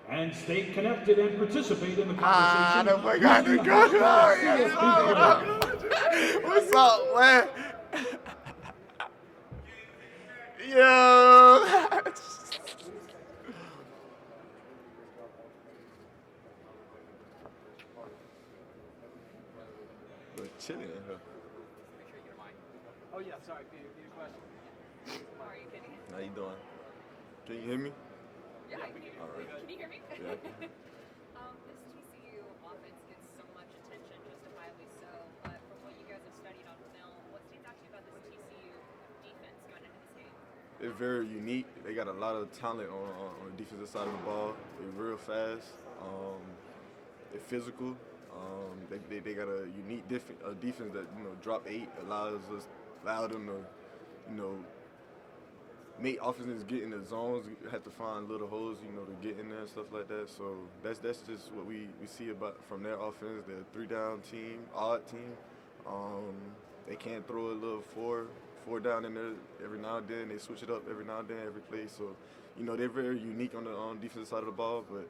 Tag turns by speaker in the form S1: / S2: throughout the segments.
S1: and stay connected and participate in the
S2: Ah,
S1: conversation
S2: that boy got
S1: using
S2: the
S1: the
S2: good.
S1: hashtag
S2: Oh, yes,
S1: CFP Pod.
S2: sir. What's up, man? Yo. We're chilling in here.
S3: Oh yeah, sorry. Be a question.
S4: Are you kidding?
S2: How you doing? Can you hear me?
S4: Yeah, I can hear you.
S2: All right.
S4: Can you hear me?
S2: Yeah.
S4: This TCU offense gets so much attention, justifiably so. But from what you guys have studied on film, what stands out to you about this TCU defense going into this game?
S2: They're very unique. They got a lot of talent on the defensive side of the ball. They're real fast. They're physical. They got a unique defense that drop eight allow them to make offenses get in the zones. You have to find little holes to get in there and stuff like that. So that's just what we see about from their offense. They're a three-down team, odd team. They can throw a little four down in there every now and then. They switch it up every now and then, every play. So they're very unique on the defensive side of the ball, but.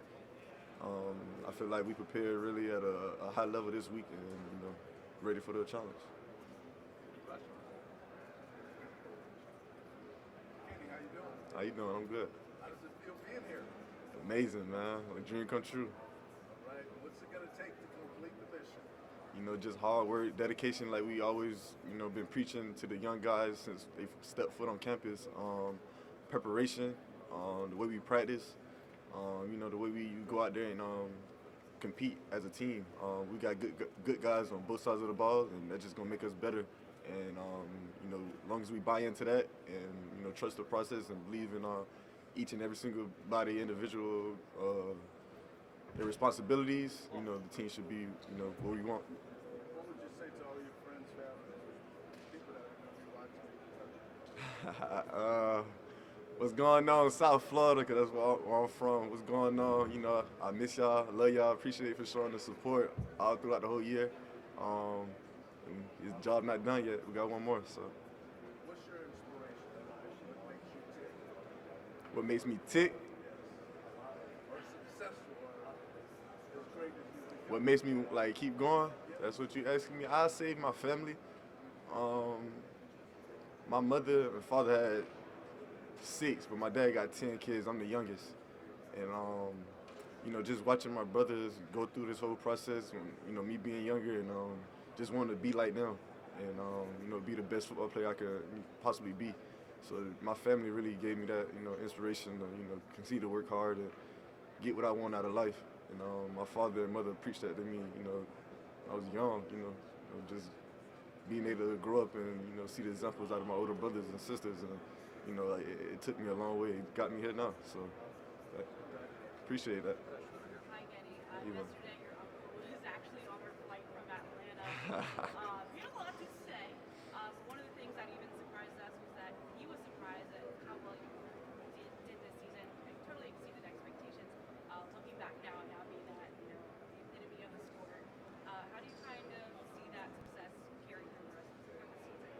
S2: I feel like we prepared really at a high level this week and ready for the challenge.
S5: Kenny, how you doing?
S2: How you doing? I'm good.
S5: How does it feel being here?
S2: Amazing, man. A dream come true.
S5: All right, what's it going to take to complete the mission?
S2: Just hard work, dedication, like we always been preaching to the young guys since they stepped foot on campus. Preparation, the way we practice. The way we go out there and compete as a team. We got good guys on both sides of the ball, and that's just gonna make us better. And as long as we buy into that and trust the process and believe in each and every single body individual their responsibilities, the team should be where we want.
S5: What would you say to all your friends, family, people that are going to be watching?
S2: What's going on in South Florida, because that's where I'm from. What's going on? I miss y'all, love y'all, appreciate it for showing the support all throughout the whole year. His job not done yet. We got one more. So,
S5: What's your inspiration? What makes you tick?
S2: what makes me tick?
S5: Or successful? Or as great as you think?
S2: What makes me keep going? That's what you asking me. I say my family. My mother and father had 6, but my dad got 10 kids. I'm the youngest, and just watching my brothers go through this whole process, and me being younger, and just wanting to be like them, and be the best football player I could possibly be. So my family really gave me that inspiration to continue to work hard and get what I want out of life. And my father and mother preached that to me. I was young. Just being able to grow up and see the examples out of my older brothers and sisters, and it took me a long way. It got me here now, so appreciate that.
S4: Hi, Kenny.
S2: Even.
S4: Yesterday, your uncle was actually on her flight from Atlanta. He had a lot to say. One of the things that even surprised us was that he was surprised at how well you did this season. You totally exceeded expectations. Looking back now being that the epitome of a scorer, how do you kind of see that success carry through the rest of the season?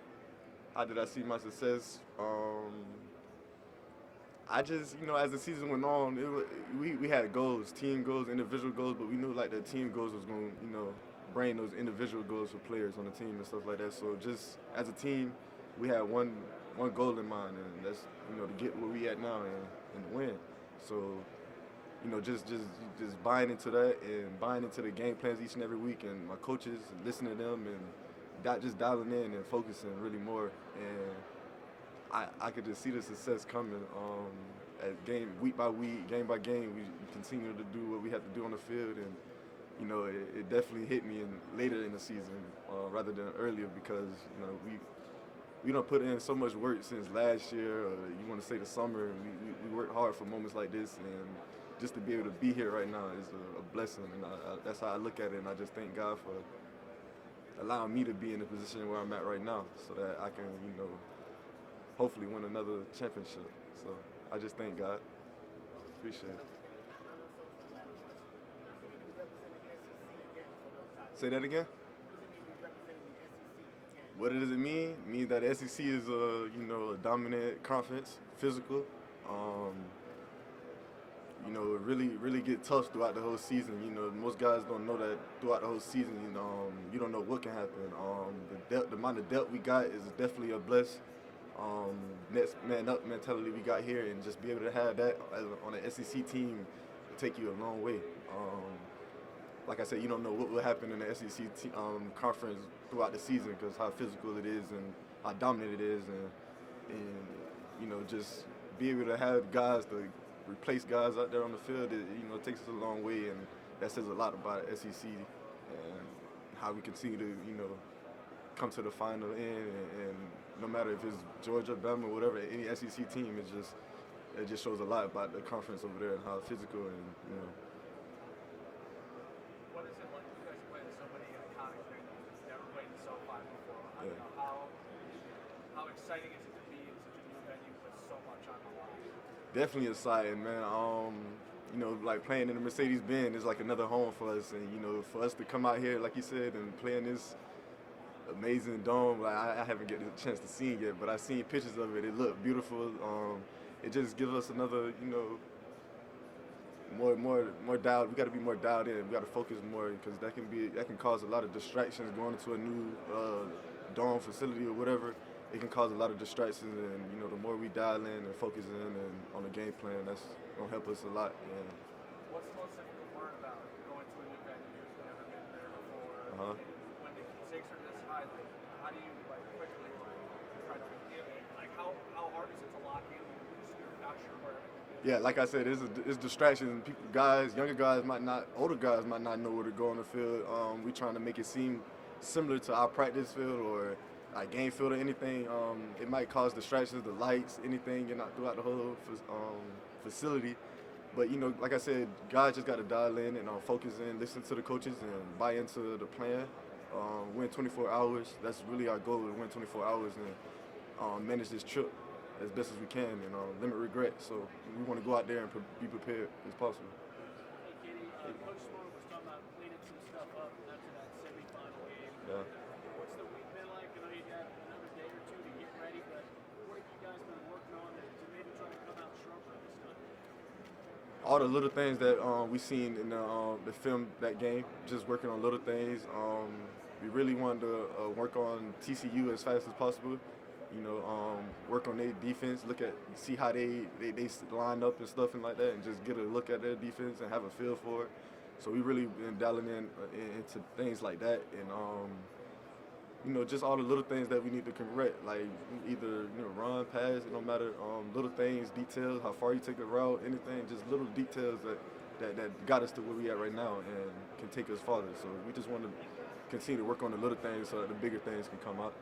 S2: How did I see my success? I just, as the season went on, we had goals, team goals, individual goals, but we knew the team goals was going to, bring those individual goals for players on the team and stuff like that. So just as a team, we had one goal in mind, and that's to get where we at now and win. So just buying into that and buying into the game plans each and every week, and my coaches, and listening to them, and just dialing in and focusing really more. And I could just see the success coming. As week by week, game by game, we continue to do what we have to do on the field, and it definitely hit me later in the season rather than earlier, because we don't put in so much work since last year, or you want to say the summer. We worked hard for moments like this, and just to be able to be here right now is a blessing, and that's how I look at it. And I just thank God for allowing me to be in the position where I'm at right now, so that I can hopefully win another championship. So I just thank God. Appreciate it. Say that again? What does it mean? It means that the SEC is a dominant conference, physical. you know, really get tough throughout the whole season. You know, most guys don't know that throughout the whole season, you don't know what can happen. The amount of depth we got is definitely a bless. Next man up mentality we got here, and just be able to have that on an SEC team will take you a long way. Like I said, you don't know what will happen in the SEC conference throughout the season because how physical it is and how dominant it is, and you know, just be able to have guys to replace guys out there on the field, it takes us a long way, and that says a lot about SEC and how we continue to, come to the final end, and no matter if it's Georgia, Bama, whatever, any SEC team, it just shows a lot about the conference over there and how physical and,
S3: What is it like? You guys play in so many iconic venues. You've never played in SoFi before. I
S2: Yeah.
S3: don't know how exciting is it to be in such a new venue with so much on the line?
S2: definitely exciting, man. Like playing in the Mercedes-Benz is like another home for us, and for us to come out here, like you said, and play in this amazing dome. Like I haven't get the chance to see it yet, but I've seen pictures of it. It looked beautiful. It just gives us another, more dialed. We got to be more dialed in. We got to focus more because that can cause a lot of distractions going into a new dome facility or whatever. It can cause a lot of distractions, and the more we dial in and focus in and on the game plan, that's gonna help us a lot. Yeah.
S3: What's the most difficult part about going to a new venue? You've never been there before. When the stakes are this high, how do you quickly try to get it? How hard is it to lock in when you're not sure where everything is?
S2: Yeah, like I said, it's distractions. People, younger guys might not, older guys might not know where to go on the field. We trying to make it seem similar to our practice field or our game field or anything. It might cause distractions, the lights, anything, throughout the whole facility. But like I said, guys just got to dial in and focus in, listen to the coaches, and buy into the plan. Win 24 hours. That's really our goal: to win 24 hours and manage this trip as best as we can and limit regret. So we want to go out there and be prepared as possible.
S3: Hey, Kenny, Coach Smart was talking about cleaning some stuff up after that semifinal game.
S2: Yeah.
S3: What's the week been like? I know you got another day or two to get ready, but what have you guys been working on to maybe try to come out stronger this time?
S2: All the little things that we seen in the film that game, just working on little things. We really wanted to work on TCU as fast as possible. Work on their defense, see how they line up and stuff and like that, and just get a look at their defense and have a feel for it. So we really been dialing into things like that, and just all the little things that we need to correct, like either run, pass, it don't matter. Little things, details, how far you take a route, anything, just little details that got us to where we at right now and can take us farther. So we just want to continue to work on the little things so that the bigger things can come out.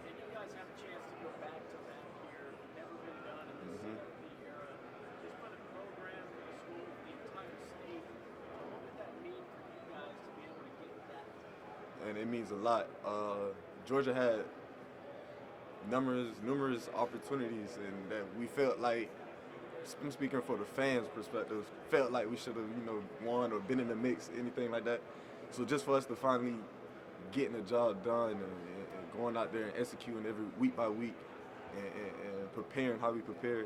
S3: And you guys have a chance to go back to back here, never been done in the CFP era. Just for the program, for the school, for the entire state, what would that mean for you guys to be able to get that?
S2: And it means a lot. Georgia had numerous opportunities, and that we felt like, I'm speaking for the fans' perspective, felt like we should have, won or been in the mix, anything like that. So just for us to finally getting the job done and going out there and executing every week by week and preparing how we prepare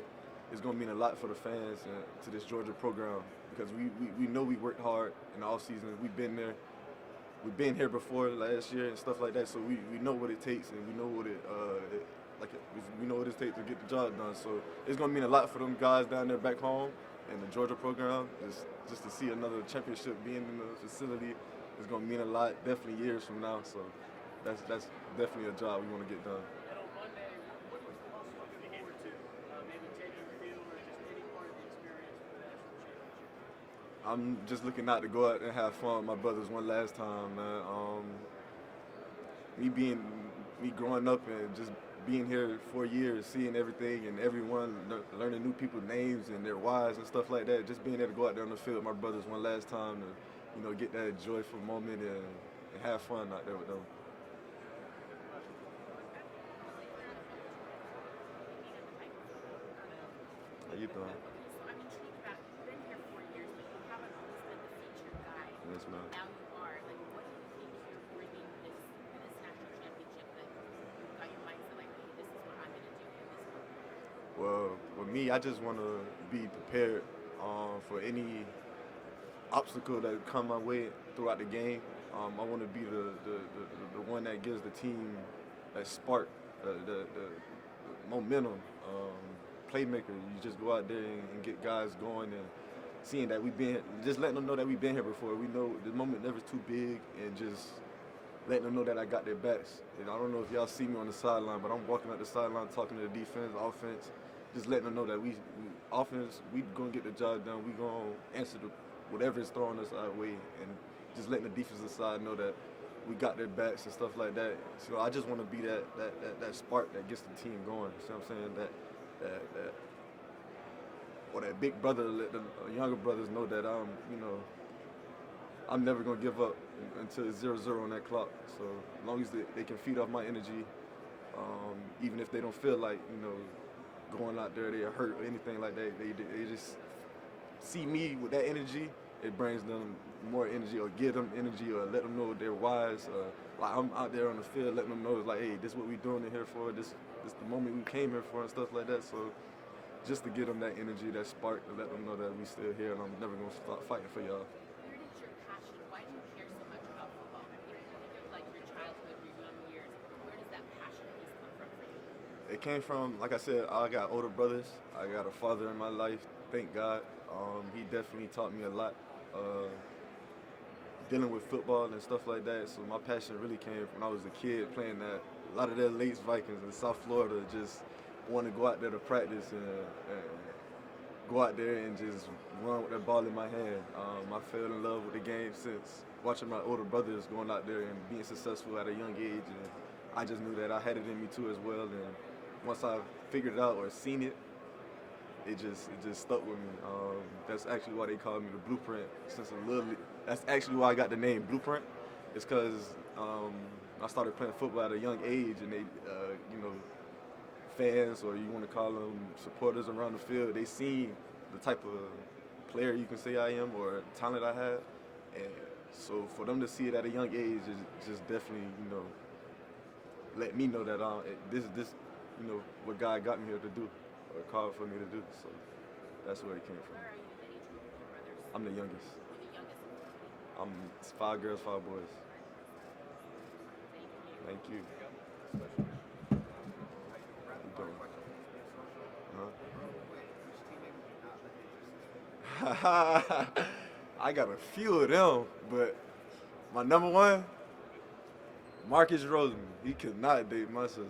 S2: is going to mean a lot for the fans and to this Georgia program, because we know we worked hard in the offseason. We've been there. We've been here before last year and stuff like that, so we know what it takes, and we know what we know what it takes to get the job done. So it's gonna mean a lot for them guys down there back home in the Georgia program. Just to see another championship being in the facility is gonna mean a lot, definitely years from now. So that's definitely a job we want to get done.
S3: And on Monday, what was the most looking forward to? Maybe taking the field or just any part of the experience for the national championship?
S2: I'm just looking out to go out and have fun with my brothers one last time, man. Me growing up and just being here 4 years, seeing everything and everyone, learning new people's names and their wives and stuff like that. Just being able to go out there on the field with my brothers one last time to, get that joyful moment and have fun out there with them. How you doing?
S4: So I'm intrigued about, you've been here 4 years, but you haven't always been the featured guy.
S2: Yes, ma'am.
S4: Now you are. Like, what do you think you're bringing this national championship that you've got your mindset like, hey, this is what I'm going to do in this moment?
S2: Well, with me, I just want to be prepared for any obstacle that come my way throughout the game. I want to be the one that gives the team that spark, the momentum, playmaker. You just go out there and get guys going and seeing that just letting them know that we've been here before. We know the moment never too big, and just letting them know that I got their backs. And I don't know if y'all see me on the sideline, but I'm walking up the sideline talking to the defense, offense, just letting them know that we offense, we gonna get the job done. We gonna answer whatever is throwing us our way, and just letting the defensive side know that we got their backs and stuff like that. So I just want to be that spark that gets the team going. You know what I'm saying? Or that big brother, let the younger brothers know that I'm never gonna give up until it's 0-0 on that clock. So as long as they can feed off my energy, even if they don't feel like going out there, they're hurt or anything like that, they just see me with that energy. It brings them more energy, or give them energy, or let them know they're wise. Like I'm out there on the field, letting them know, it's like, hey, this is what we're doing it here for. This the moment we came here for, and stuff like that. So just to give them that energy, that spark, to let them know that we still here, and I'm never gonna stop fighting for y'all.
S4: Where did your passion? Why do you care so much about football? I mean, you think of like your childhood, your young years. Where does that passion piece come from for you?
S2: It came from, like I said, I got older brothers. I got a father in my life, thank God. He definitely taught me a lot, dealing with football and stuff like that. So my passion really came from when I was a kid, playing that. A lot of the Lakes Vikings in South Florida, just want to go out there to practice and go out there and just run with that ball in my hand. I fell in love with the game since watching my older brothers going out there and being successful at a young age, and I just knew that I had it in me too as well. And once I figured it out or seen it, it just stuck with me. That's actually why they call me the Blueprint since a little. That's actually why I got the name Blueprint. It's because I started playing football at a young age, and they, fans, or you want to call them supporters around the field, they seen the type of player you can say I am, or talent I have, and so for them to see it at a young age is just definitely let me know that this what God got me here to do, or called for me to do. So that's where it came from.
S4: Where are you in age group with your brothers?
S2: I'm the youngest.
S4: You're the youngest of the three.
S2: It's 5 girls, 5 boys.
S4: Thank you.
S2: Thank you. I got a few of them, but my number one, Marcus Roseman. He could not date my sister.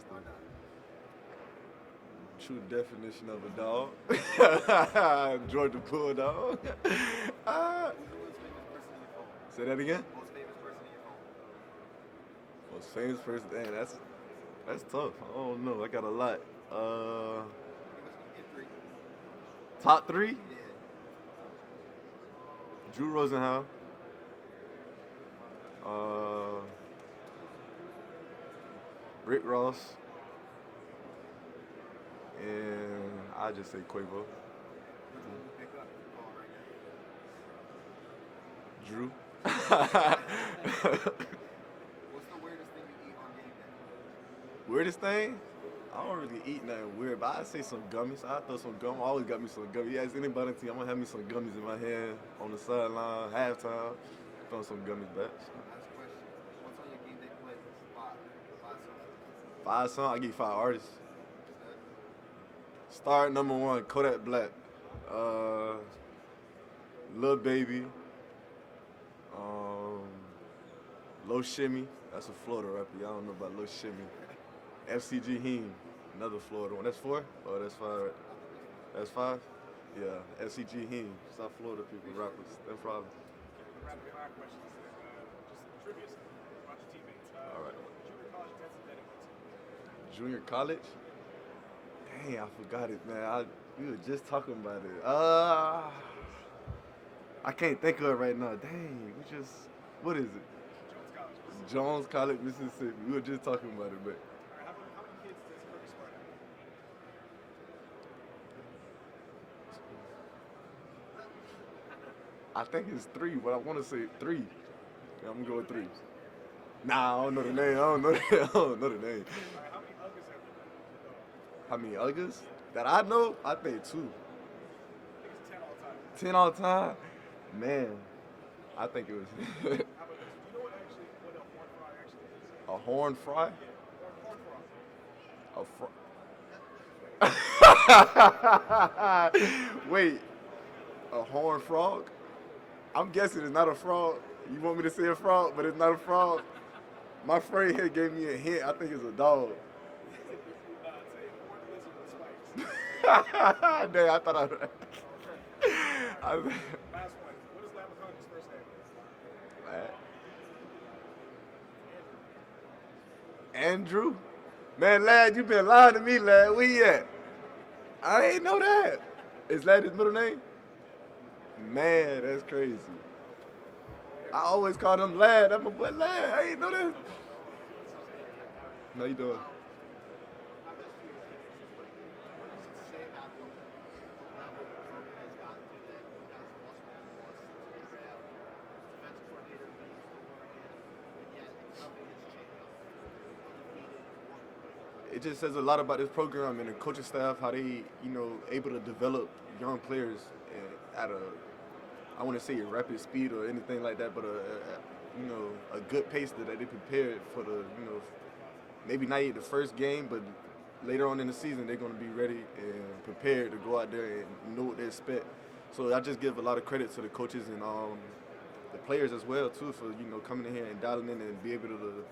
S2: True definition of a dog. Georgia Bulldog. Say that again? Most famous person? Dang, that's tough. I don't know. I got a lot. Top 3? Drew Rosenhaus. Rick Ross. And I just say Quavo. Drew.
S5: What's the weirdest thing you eat on game day?
S2: Weirdest thing? I don't really eat nothing weird, but I'd say some gummies. I throw some gum. I always got me some gummies. You ask anybody on the team, I'm gonna have me some gummies in my hand on the sideline, halftime, throw some gummies back.
S5: Last question. What's on your game day playlist? 5 songs.
S2: 5 songs, I give you 5 artists. Start number 1, Kodak Black. Lil Baby. Low Shimmy. That's a Florida rapper. Y'all don't know about Low Shimmy. FCG Heem, another Florida one. That's 4? Oh, that's 5. Right? That's 5? Yeah, FCG Heem, South Florida people, rappers. No problem.
S3: Rapid fire questions. Just trivia stuff about your teammates.
S2: All right.
S3: Junior college intensity that it went to.
S2: Junior college? Dang, I forgot it, man. We were just talking about it. I can't think of it right now. Dang, what is it?
S3: Jones College.
S2: Jones College, Mississippi. We were just talking about it, but
S3: All right, how many kids does Kirby Smart have?
S2: I think it's 3, but I want to say 3. Yeah, I'm going to go with 3. Nah, I don't know the name. I don't know the name.
S3: All right, how many Uggers have you?
S2: How many Uggers? That I know, I think 2.
S3: I think it's 10 all time.
S2: 10 all the time? Man, I think it was
S5: How about this? Do you know what a horn fry actually is?
S2: a horn fry.
S5: Yeah, horn fry.
S2: Wait, a horn frog? I'm guessing it's not a frog. You want me to say a frog, but it's not a frog? My friend here gave me a hint. I think it's a dog.
S5: Say horn lizard with spikes.
S2: Dang, I thought I.
S5: Last one. What is McIntosh's first name?
S2: Andrew? Man, lad, you been lying to me, lad. Where you at? I ain't know that. Is that his middle name? Man, that's crazy. I always called him lad. I'm a boy lad. I ain't know that. How you doing? It just says a lot about this program and the coaching staff, how they, able to develop young players at a, I want to say a rapid speed or anything like that, but a good pace that they prepared for the, maybe not the first game, but later on in the season they're going to be ready and prepared to go out there and know what they expect. So I just give a lot of credit to the coaches and the players as well too for coming in here and dialing in and be able to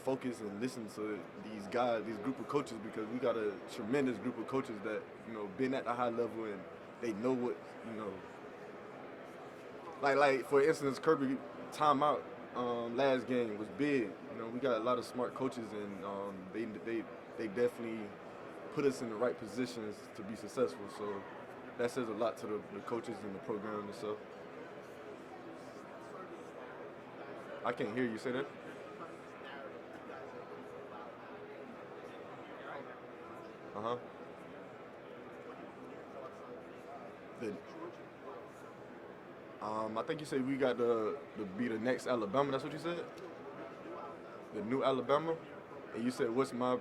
S2: focus and listen to these guys, these group of coaches, because we got a tremendous group of coaches that, been at the high level and they know what, like for instance, Kirby timeout last game was big. We got a lot of smart coaches and they definitely put us in the right positions to be successful. So that says a lot to the coaches and the program itself. I can't hear you say that. Uh-huh. I think you said we got to be the next Alabama. That's what you said? The new Alabama? And you said, what's my...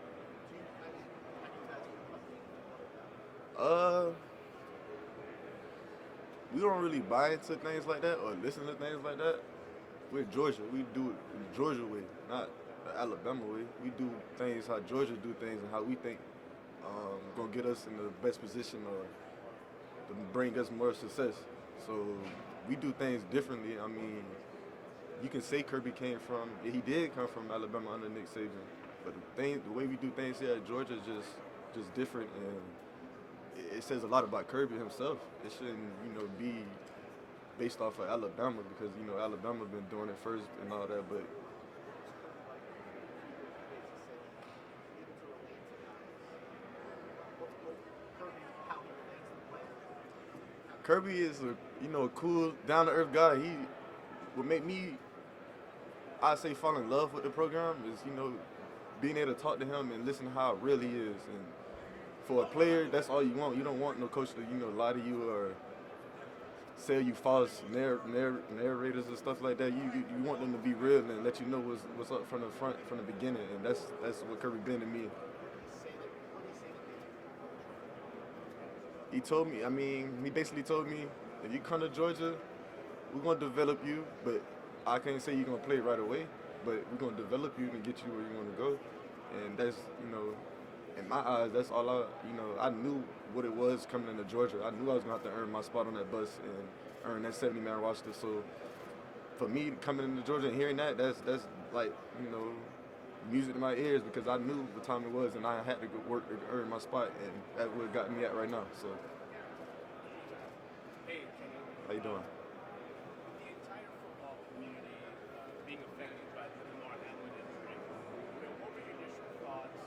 S2: We don't really buy into things like that or listen to things like that. We're Georgia. We do it the Georgia way, not the Alabama way. We do things how Georgia do things and how we think gonna get us in the best position or to bring us more success. So we do things differently. I mean, you can say Kirby came from, he did come from Alabama under Nick Saban, but the way we do things here at Georgia is just different, and it says a lot about Kirby himself. It shouldn't, be based off of Alabama because, Alabama been doing it first and all that, but Kirby is a cool, down-to-earth guy. He would make me, I say, fall in love with the program is, being able to talk to him and listen to how real he is. And for a player, that's all you want. You don't want no coach to, lie to you or sell you false narrators and stuff like that. You want them to be real and let you know what's up from the beginning. And that's what Kirby been to me. He told me, he basically told me, if you come to Georgia, we're going to develop you, but I can't say you're going to play right away, but we're going to develop you and get you where you want to go. And that's, in my eyes, that's all I knew what it was coming into Georgia. I knew I was going to have to earn my spot on that bus and earn that 70-man roster. So for me, coming into Georgia and hearing that, that's like, music to my ears because I knew what time it was and I had to go work to earn my spot, and that's what got me at right now. So,
S3: Hey, Kenny.
S2: how you doing?
S3: The entire football community being affected by the Lamar Hamlin injury. What were your initial thoughts,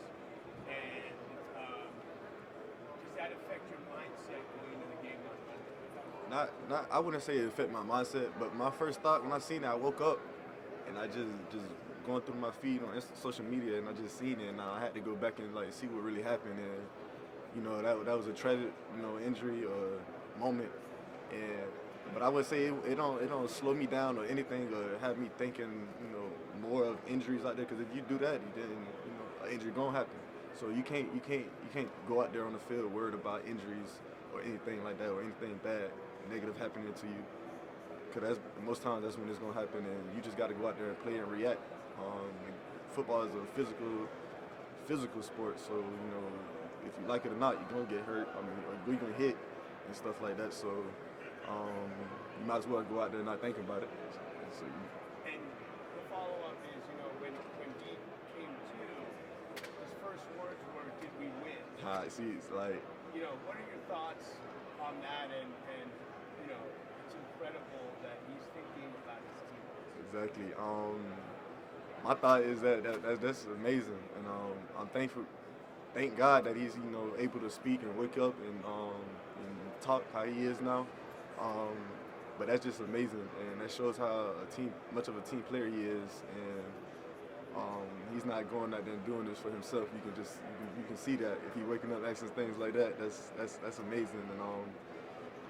S3: and does that affect your mindset going into the game on Monday?
S2: I wouldn't say it affected my mindset, but my first thought when I seen it, I woke up and I just going through my feed on social media, and I just seen it, and I had to go back and see what really happened, and that was a tragic injury or moment, but I would say it don't slow me down or anything or have me thinking more of injuries out there, because if you do that, then an injury gonna happen. So you can't go out there on the field worried about injuries or anything like that, or anything bad, negative happening to you. Because most times that's when it's going to happen, and you just got to go out there and play and react. Football is a physical sport, so, you know, if you like it or not, you're going to get hurt. I mean, or you're going to hit and stuff like that, so you might as well go out there and not think about it. So
S3: And the follow-up is, you know, when Deep came to, his first words were, "Did we win?"
S2: see, it's like,
S3: You know, what are your thoughts on that? And you know, it's incredible that he's thinking about his team.
S2: exactly. My thought is that's amazing, and I'm thankful. Thank God that he's able to speak and wake up and talk how he is now. But that's just amazing, and that shows how much of a team player he is, and he's not going out there and doing this for himself. You can see that if he's waking up asking things like that, that's amazing, and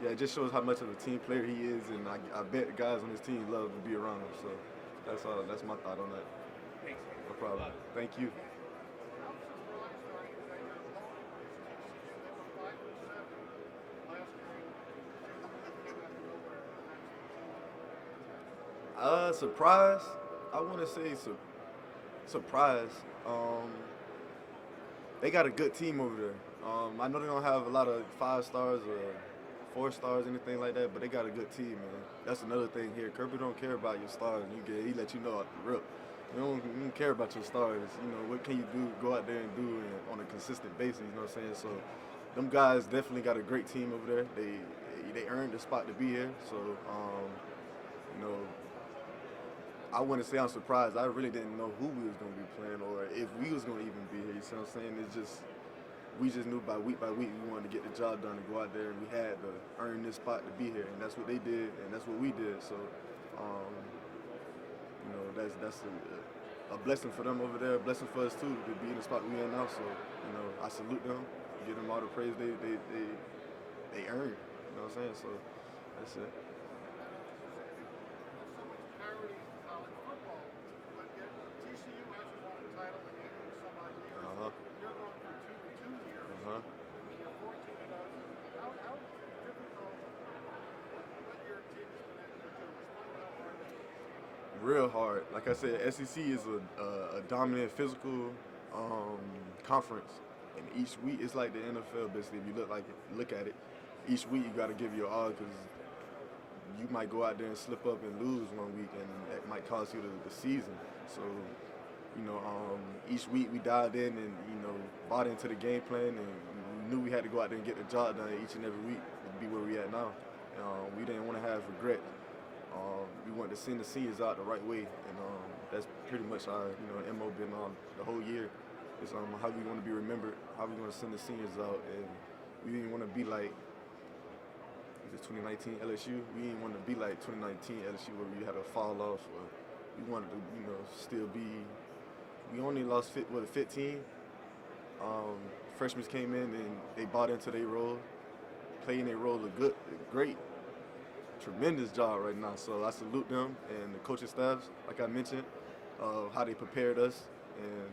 S2: yeah, it just shows how much of a team player he is, and I bet guys on his team love to be around him. So that's my thought on that.
S3: Thanks.
S2: No problem. Thank you. Surprise. I want to say surprise. They got a good team over there. I know they don't have a lot of 5 stars or 4 stars, anything like that, but they got a good team, man. That's another thing here. Kirby don't care about your stars. He let you know out the rip. You don't care about your stars. You know, what can you do? Go out there and do it on a consistent basis. You know what I'm saying? So, them guys definitely got a great team over there. They earned the spot to be here. So, you know, I wouldn't say I'm surprised. I really didn't know who we was going to be playing or if we was going to even be here. You see what I'm saying? We just knew by week we wanted to get the job done and go out there, and we had to earn this spot to be here. And that's what they did, and that's what we did. So, you know, that's a blessing for them over there, a blessing for us too to be in the spot we in now. So, you know, I salute them, give them all the praise they earn. You know what I'm saying? So that's it.
S5: So much parity in college football, but yet TCU hasn't won a title in some odd years.
S2: Uh-huh.
S5: You're going for 2 years.
S2: Uh-huh.
S5: You're 14-0. How difficult what your team has been able to do? Explain how hard that is.
S2: Real hard. Like I said, SEC is a dominant physical conference, and each week it's like the NFL basically. If you look at it, each week you got to give your all because you might go out there and slip up and lose one week, and that might cost you the season. So, you know, each week we dived in and bought into the game plan, and we knew we had to go out there and get the job done each and every week to be where we at now. We didn't want to have regret. We wanted to send the seniors out the right way, and that's pretty much our MO been on the whole year. It's how we want to be remembered, how we want to send the seniors out, and we didn't want to be like the 2019 LSU. We didn't want to be like 2019 LSU where we had a fall off. Or we wanted to still be. We only lost 15. Freshmen came in and they bought into their role, playing their role great. Tremendous job right now, so I salute them and the coaching staffs, like I mentioned, how they prepared us and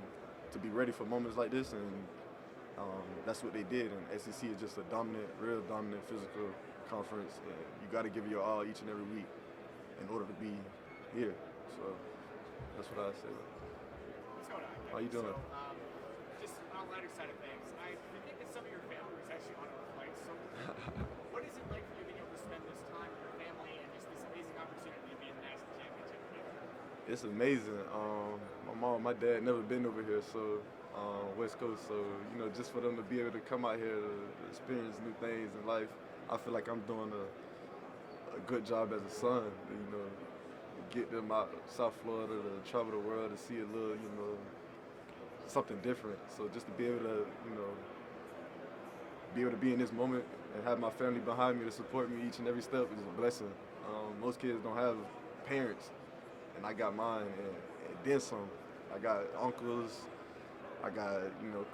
S2: to be ready for moments like this, and that's what they did. And SEC is just a real dominant physical conference, and you got to give your all each and every week in order to be here. So that's what I say.
S6: What's going on?
S2: How you doing?
S6: So, just on the lighter side of things, I think that some of your family was actually on our flight. So, what is it like for you being able to spend this time with your family and just this amazing opportunity to be in the national championship game?
S2: It's amazing. My mom, my dad never been over here, so West Coast. So just for them to be able to come out here to experience new things in life, I feel like I'm doing a good job as a son. Get them out South Florida to travel the world to see a little, something different. So just to be able to be in this moment and have my family behind me to support me each and every step is a blessing. Most kids don't have parents, and I got mine, and then some. I got uncles, I got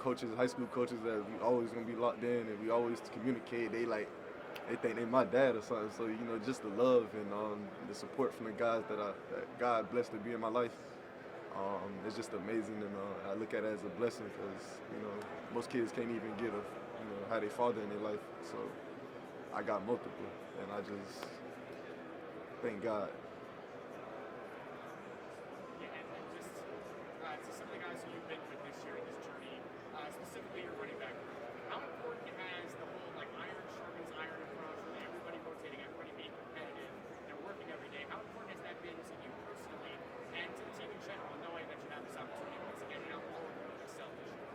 S2: coaches, high school coaches that we always gonna be locked in, and we always communicate. They think they my dad or something. So just the love and the support from the guys that God blessed to be in my life. It's just amazing, and I look at it as a blessing because most kids can't even get have their father in their life. So I got multiple, and I just thank God.
S6: Yeah, and just to some of the guys who you've been with this year in this journey, specifically your running back group, how important has the whole like iron sharpens iron approach, with everybody rotating, everybody being competitive, and working every day? How important has that been to you personally and to the team in general, knowing that you have this opportunity once again now all of you excel this year?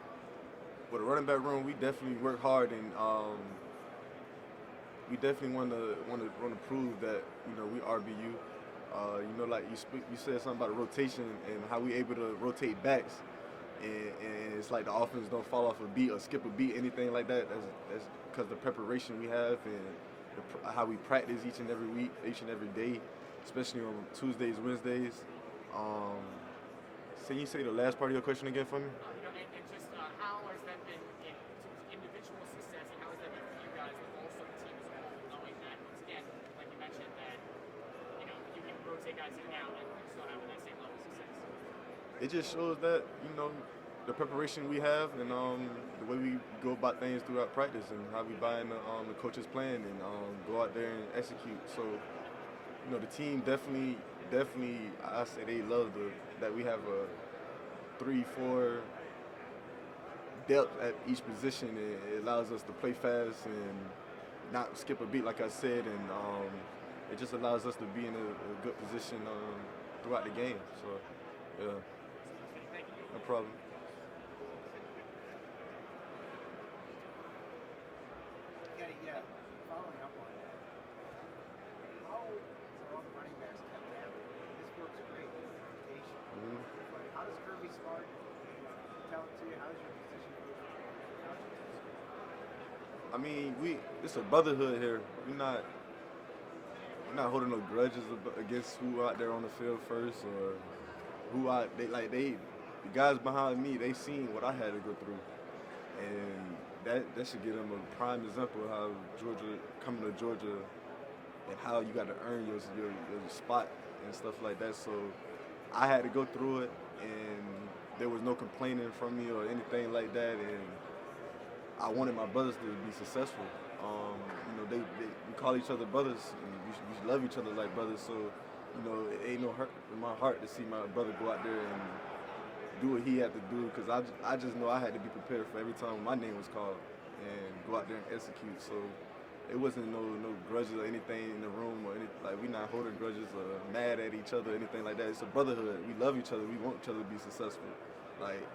S2: With the running back room, we definitely work hard, and we definitely want to prove that we RBU. Like you said something about the rotation and how we able to rotate backs, and it's like the offense don't fall off a beat or skip a beat, anything like that. That's because the preparation we have and how we practice each and every week, each and every day, especially on Tuesdays, Wednesdays. Can you say the last part of your question again for me?
S6: And just how has that been in terms of individual success, and how has that been for you guys, but also the team as a whole, knowing that once again, like you mentioned, that you can rotate guys in and out and still having that same level of success.
S2: It just shows that the preparation we have and the way we go about things throughout practice and how we buy in the coach's plan and go out there and execute. So the team definitely I say they love that we have a 3-4 depth at each position. It allows us to play fast and not skip a beat, like I said, and it just allows us to be in a good position throughout the game. So yeah, no problem.
S5: Yeah, following up on that. How all the running backs kept happening? This works great in rotation. But how does Kirby Smart tell it to you? How does your position coach tell it to you?
S2: I mean, it's a brotherhood here. We're not holding no grudges against who out there on the field first or the guys behind me. They seen what I had to go through, and that should give them a prime example of how coming to Georgia and how you got to earn your spot and stuff like that. So I had to go through it, and there was no complaining from me or anything like that. And I wanted my brothers to be successful. We call each other brothers, and we love each other like brothers. So it ain't no hurt in my heart to see my brother go out there and do what he had to do, because I just know I had to be prepared for every time my name was called and go out there and execute. So it wasn't no grudges or anything in the room or we not holding grudges or mad at each other or anything like that. It's a brotherhood. We love each other. We want each other to be successful. Like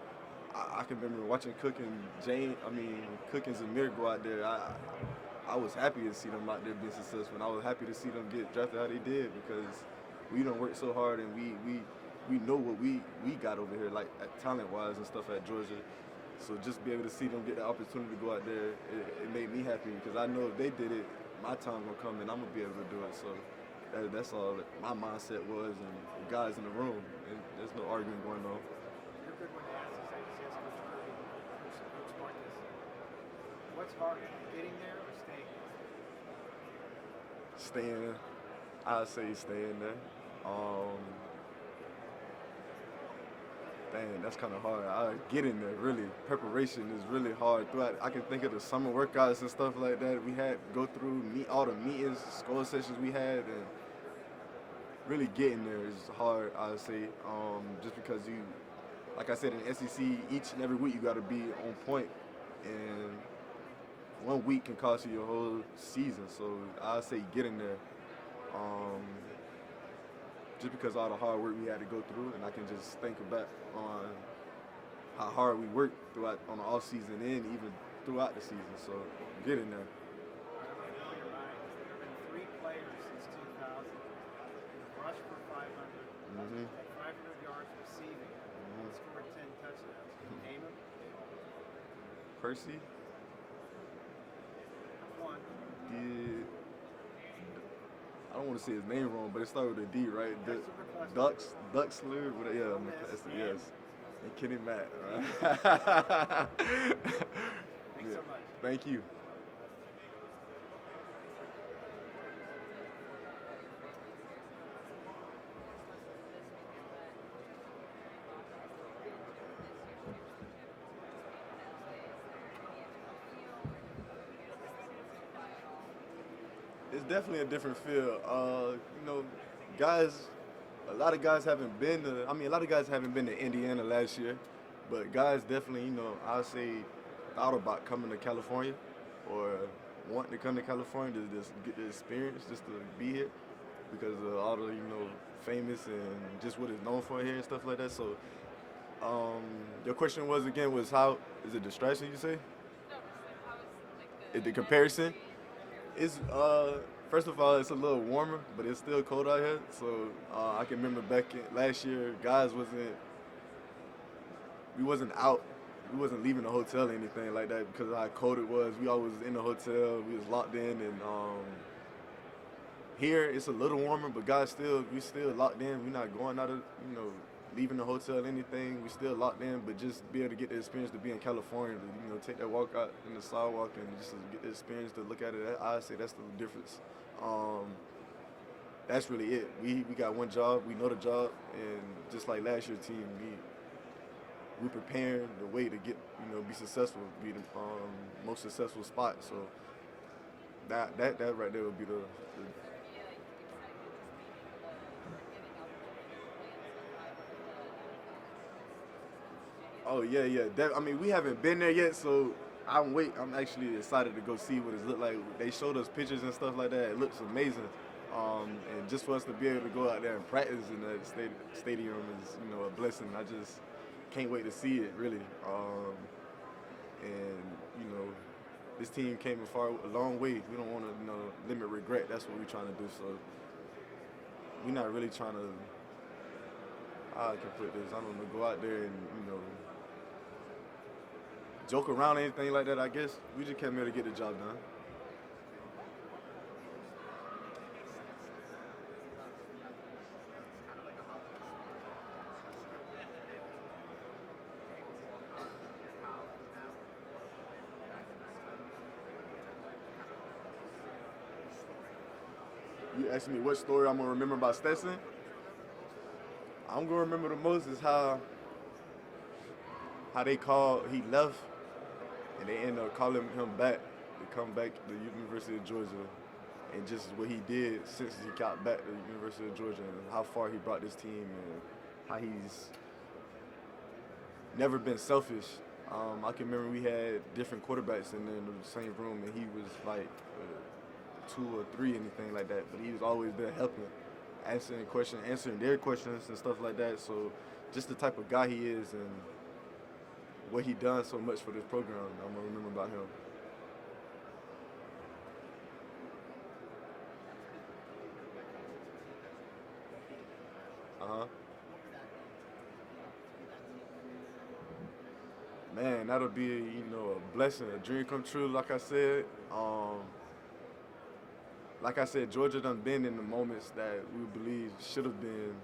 S2: I can remember watching Cook and Zamir go out there. I was happy to see them out there being successful, and I was happy to see them get drafted how they did, because we done worked so hard, and we know what we got over here, like talent-wise and stuff at Georgia. So just be able to see them get the opportunity to go out there, it made me happy, because I know if they did it, my time gonna come and I'm gonna be able to do it. So that's all that my mindset was, and the guys in the room, and there's no arguing going on.
S5: You're good when they ask this. I just ask Coach Kirby, Coach Smart this. What's harder, getting there or staying there?
S2: Staying there. I'd say staying there. Dang, that's kind of hard. Getting there, really. Preparation is really hard. I can think of the summer workouts and stuff like that we had go through, all the meetings, score sessions we had, and really getting there is hard, I'd say. Just because like I said, in SEC, each and every week you got to be on point, and 1 week can cost you your whole season. So I'd say getting there. Just because all the hard work we had to go through, and I can just think back on how hard we worked throughout on the off season and even throughout the season. So get in there.
S5: I know you're right. There have been 3 players since 2000 who rushed for 500, 500 yards receiving, and scored 10 touchdowns. Can you name them?
S2: Percy.
S5: One.
S2: I don't want to say his name wrong, but it started with a D, right? Duxler, yes. And Kenny Matt, right?
S5: Thanks so much.
S2: Thank you. It's definitely a different feel. You know, guys, a lot of guys haven't been to. I mean, a lot of guys haven't been to Indiana last year, but guys definitely, you know, I would say thought about coming to California or wanting to come to California to just get the experience, just to be here because of all the, you know, famous and just what it's known for here and stuff like that. So, your question was again was how is it distraction? You say?
S4: No, just like how is like
S2: The comparison? It's first of all, it's a little warmer, but it's still cold out here. So I can remember back last year, guys we wasn't out, we wasn't leaving the hotel or anything like that because of how cold it was. We always in the hotel, we was locked in, and here it's a little warmer, but guys we still locked in. We're not going out of leaving the hotel or anything. We still locked in, but just be able to get the experience to be in California, to take that walk out in the sidewalk and just to get the experience to look at it. I say that's the difference. That's really it. We got one job. We know the job, and just like last year's team, we preparing the way to get be successful, be the most successful spot. So that right there would be the Oh yeah. I mean, we haven't been there yet, so I'm actually excited to go see what it look like. They showed us pictures and stuff like that. It looks amazing, and just for us to be able to go out there and practice in that stadium is a blessing. I just can't wait to see it really. And this team came a long way. We don't want to limit regret. That's what we're trying to do. So we're not really trying to. I can put this. I don't know. Go out there and joke around or anything like that. I guess we just came here to get the job done. You asked me what story I'm gonna remember about Stetson. I'm gonna remember the most is how he left and they ended up calling him back to come back to the University of Georgia, and just what he did since he got back to the University of Georgia and how far he brought this team and how he's never been selfish. I can remember we had different quarterbacks in the same room, and he was like 2 or 3, anything like that, but he was always there helping, answering their questions and stuff like that. So just the type of guy he is and what he done so much for this program, I'm gonna remember about him. Man, that'll be a blessing, a dream come true. Like I said, Georgia done been in the moments that we believe should have been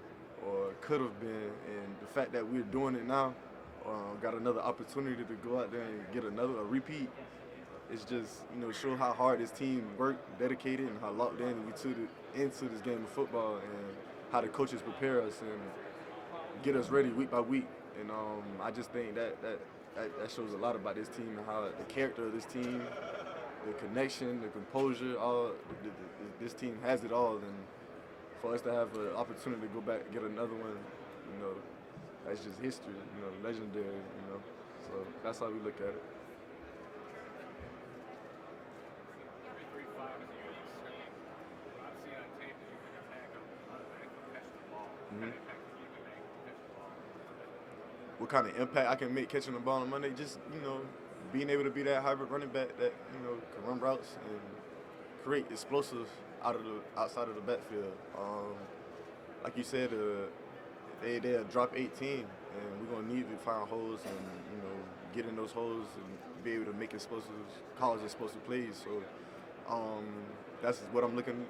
S2: or could have been, and the fact that we're doing it now, got another opportunity to go out there and get a repeat. It's just show how hard this team worked, dedicated, and how locked in we took it into this game of football, and how the coaches prepare us and get us ready week by week. And I just think that shows a lot about this team and how the character of this team, the connection, the composure, this team has it all. And for us to have an opportunity to go back and get another one, that's just history, legendary, So that's how we look at it. What kind of impact I can make catching the ball on Monday? Just, being able to be that hybrid running back that, can run routes and create explosives outside of the backfield. Like you said, they'll drop 18, and we're going to need to find holes and, get in those holes and be able to make college explosive plays. So that's what I'm looking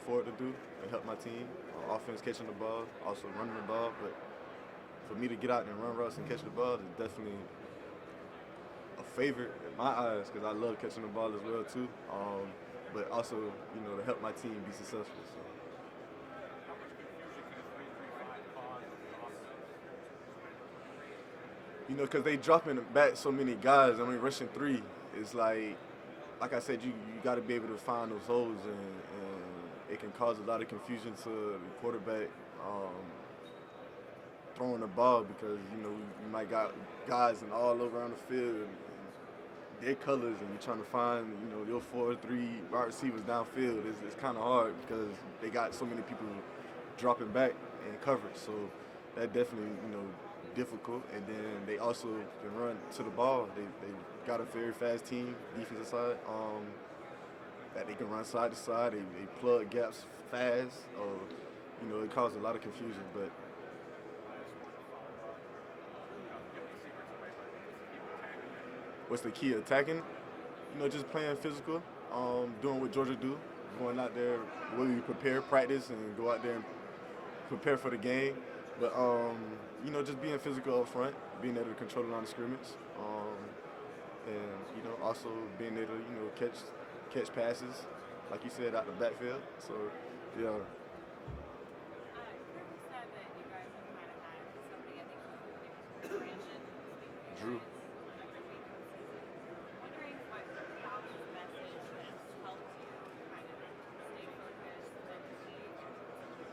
S2: forward to do, and help my team. Offense catching the ball, also running the ball, but for me to get out and run routes and catch the ball is definitely a favorite in my eyes because I love catching the ball as well too. But also, to help my team be successful. So. Because they dropping back so many guys. I mean, rushing 3 is like like I said, you got to be able to find those holes, and it can cause a lot of confusion to the quarterback throwing the ball because you might got guys and all over on the field and their colors, and you're trying to find your 4-3 wide receivers downfield. It's kind of hard because they got so many people dropping back in coverage, so that definitely difficult. And then they also can run to the ball. They got a very fast team, defensive side, that they can run side to side. They plug gaps fast. It caused a lot of confusion. But what's the key? Attacking. Just playing physical, doing what Georgia do, going out there, where we prepare, practice, and go out there and prepare for the game. But just being physical up front, being able to control the line of scrimmage, and also being able to catch passes, like you said, out the backfield. So yeah. Drew.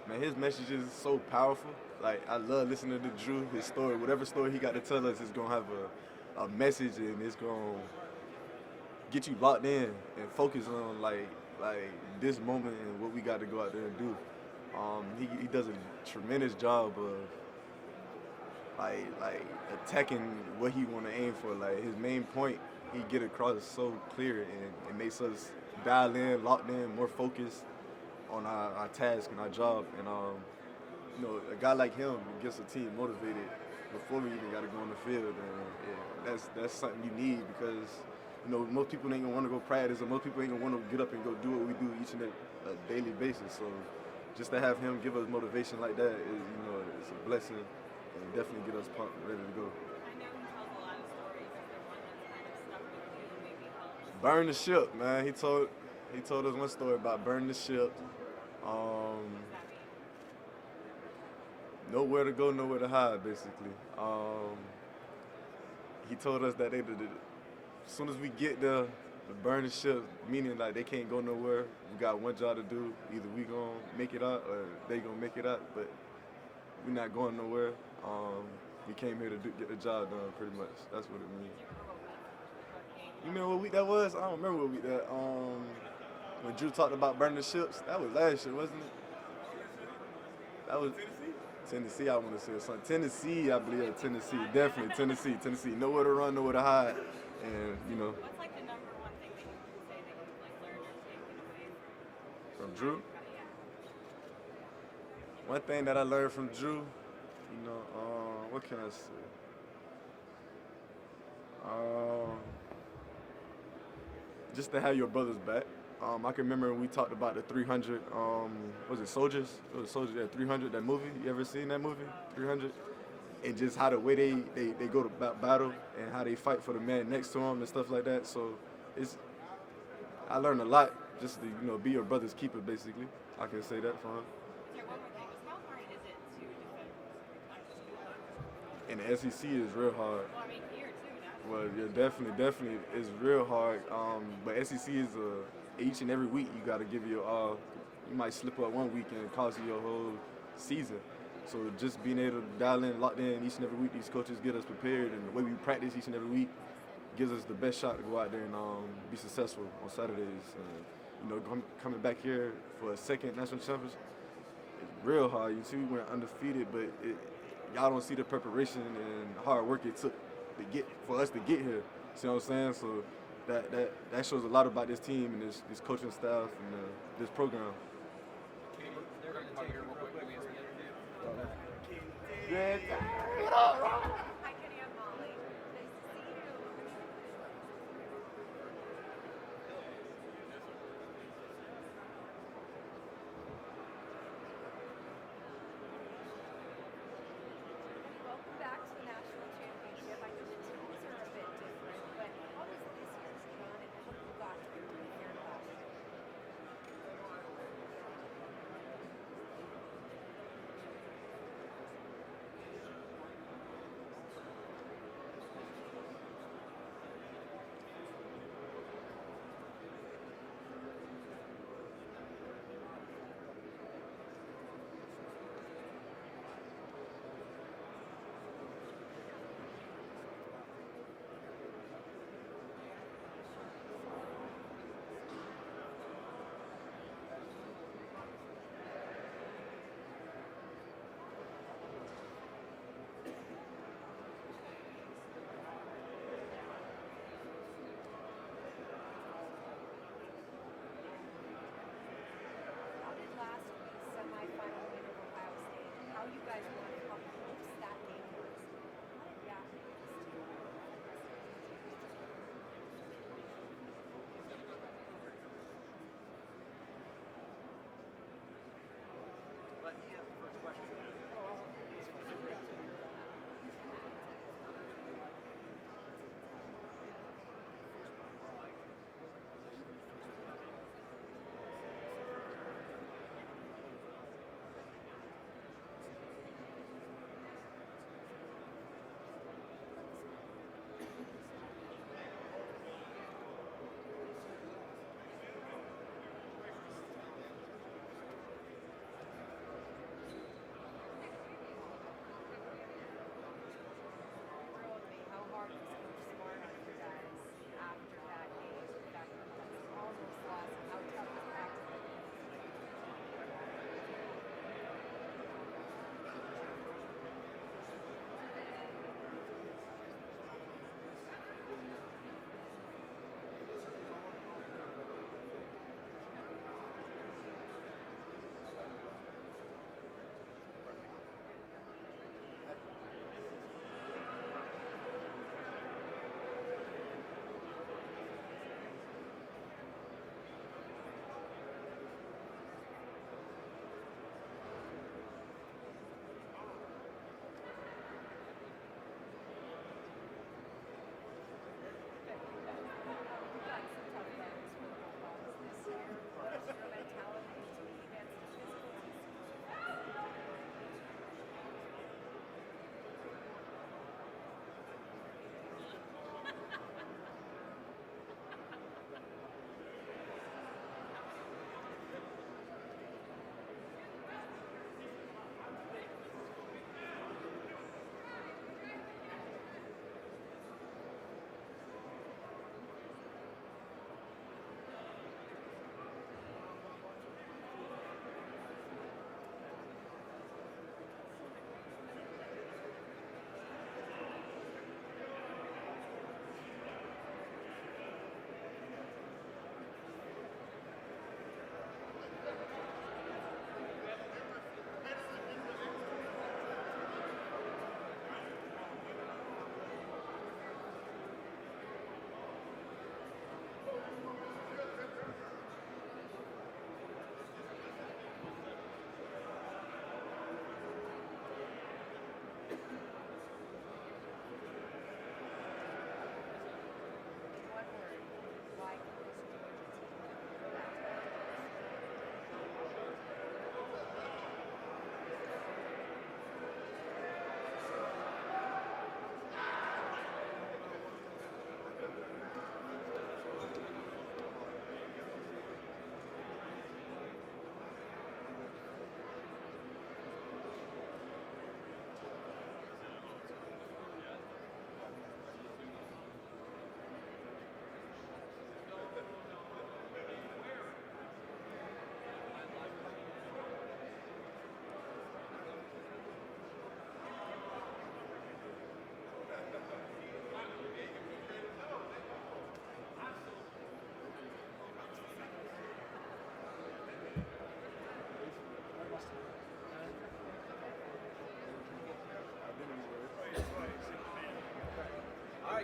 S2: Man, his message is so powerful. Like, I love listening to Drew, his story. Whatever story he got to tell us is going to have a message, and it's going to get you locked in and focus on, like this moment and what we got to go out there and do. He does a tremendous job of, like attacking what he want to aim for. Like, his main point, he get across is so clear, and it makes us dial in, locked in, more focused on our task and our job. And a guy like him gets a team motivated before we even got to go on the field. And that's something you need because most people ain't gonna want to go practice, or most people ain't gonna want to get up and go do what we do each and every daily basis. So just to have him give us motivation like that is it's a blessing, and definitely get us pumped, ready to go.
S4: I know he tells a lot of stories. Is there one that's kind of stuck with you, maybe helped?
S2: Burn the ship, man. He told us one story about burning the ship. Nowhere to go, nowhere to hide, basically. He told us that as soon as we get there, the burn the ship, meaning like they can't go nowhere. We got one job to do. Either we gonna make it out or they gonna make it out, but we're not going nowhere. We came here to get the job done, pretty much. That's what it means. You remember what week that was? I don't remember what week that. When Drew talked about burning the ships, that was last year, wasn't it? That was Tennessee. I want to say something. Tennessee, I believe. Tennessee, definitely Tennessee. Nowhere to run, nowhere to hide, and
S4: What's like the number one thing that you can say that you've like learned or taken away
S2: from Drew?
S4: Yeah.
S2: One thing that I learned from Drew, what can I say? Just to have your brother's back. I can remember when we talked about the 300, was it Soldiers? It was Soldiers, yeah, 300, that movie. You ever seen that movie, 300? And just how the way they go to battle and how they fight for the man next to them and stuff like that. So I learned a lot just to, be your brother's keeper, basically. I can say that for him.
S4: There, one more thing. How hard is it to defend?
S2: And the SEC is real hard.
S4: Well, I mean, here too, now.
S2: Well, yeah, definitely, it's real hard. But SEC is each and every week you got to give your all. You might slip up one week and cost you your whole season. So just being able to dial in, locked in each and every week, these coaches get us prepared, and the way we practice each and every week gives us the best shot to go out there and be successful on Saturdays. Coming back here for a second national championship, it's real hard. You see, we went undefeated, but y'all don't see the preparation and hard work it took for us to get here. See what I'm saying? So that shows a lot about this team and this coaching staff and this program.
S4: Hi, Kenny. I'm Molly. Nice to see you. Welcome back to the national championship. I know the teams are a bit different, but how was this year's run and how you got here to the Fair Classic?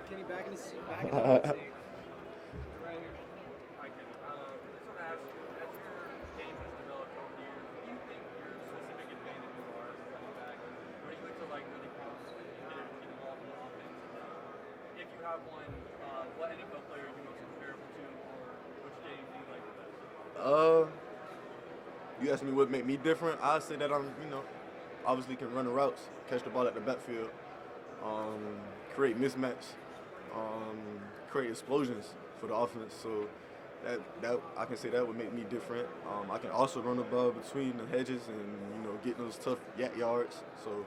S5: Kenny back in the seat. Back in the hot seat. Right here.
S3: I can. Just want to ask you, as your game has developed over the years, what do you think your specific advantages are as a running back? Where do you like to really get involved in the offense? If you have one, what NFL player are you most comparable to, or which game do you like the best?
S2: You asked me what make me different. I say that I'm, obviously can run the routes, catch the ball at the backfield, create mismatch, create explosions for the offense. So that I can say that would make me different. I can also run the ball between the hedges and get those tough yak yards. So